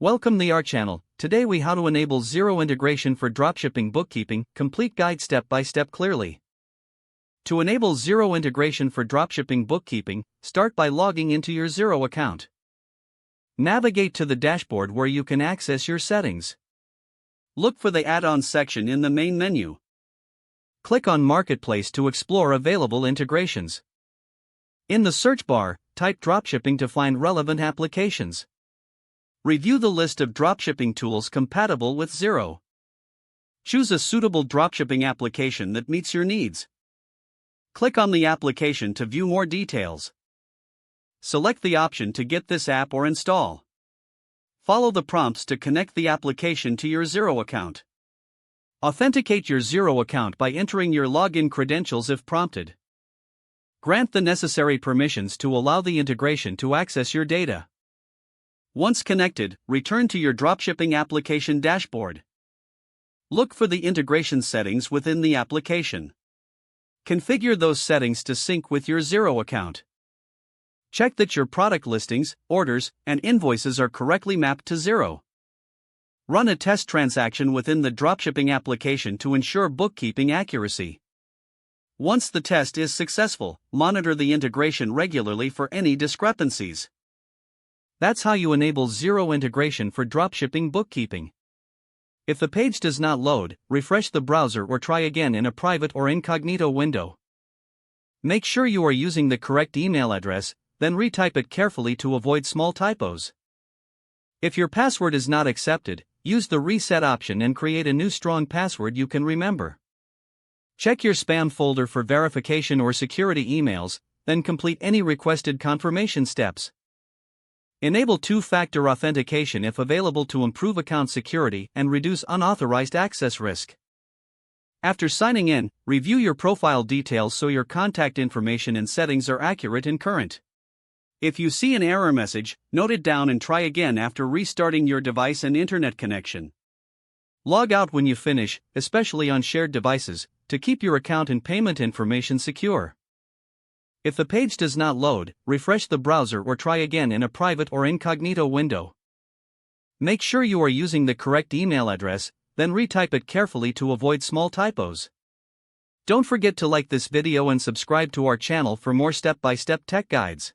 Welcome to our channel. Today we how to enable Xero integration for dropshipping bookkeeping, complete guide step by step clearly. To enable Xero integration for dropshipping bookkeeping, start by logging into your Xero account. Navigate to the dashboard where you can access your settings. Look for the add-ons section in the main menu. Click on Marketplace to explore available integrations. In the search bar, type dropshipping to find relevant applications. Review the list of dropshipping tools compatible with Xero. Choose a suitable dropshipping application that meets your needs. Click on the application to view more details. Select the option to get this app or install. Follow the prompts to connect the application to your Xero account. Authenticate your Xero account by entering your login credentials if prompted. Grant the necessary permissions to allow the integration to access your data. Once connected, return to your dropshipping application dashboard. Look for the integration settings within the application. Configure those settings to sync with your Xero account. Check that your product listings, orders, and invoices are correctly mapped to Xero. Run a test transaction within the dropshipping application to ensure bookkeeping accuracy. Once the test is successful, monitor the integration regularly for any discrepancies. That's how you enable Xero integration for dropshipping bookkeeping. If the page does not load, refresh the browser or try again in a private or incognito window. Make sure you are using the correct email address, then retype it carefully to avoid small typos. If your password is not accepted, use the reset option and create a new strong password you can remember. Check your spam folder for verification or security emails, then complete any requested confirmation steps. Enable two-factor authentication if available to improve account security and reduce unauthorized access risk. After signing in, review your profile details so your contact information and settings are accurate and current. If you see an error message, note it down and try again after restarting your device and internet connection. Log out when you finish, especially on shared devices, to keep your account and payment information secure. If the page does not load, refresh the browser or try again in a private or incognito window. Make sure you are using the correct email address, then retype it carefully to avoid small typos. Don't forget to like this video and subscribe to our channel for more step-by-step tech guides.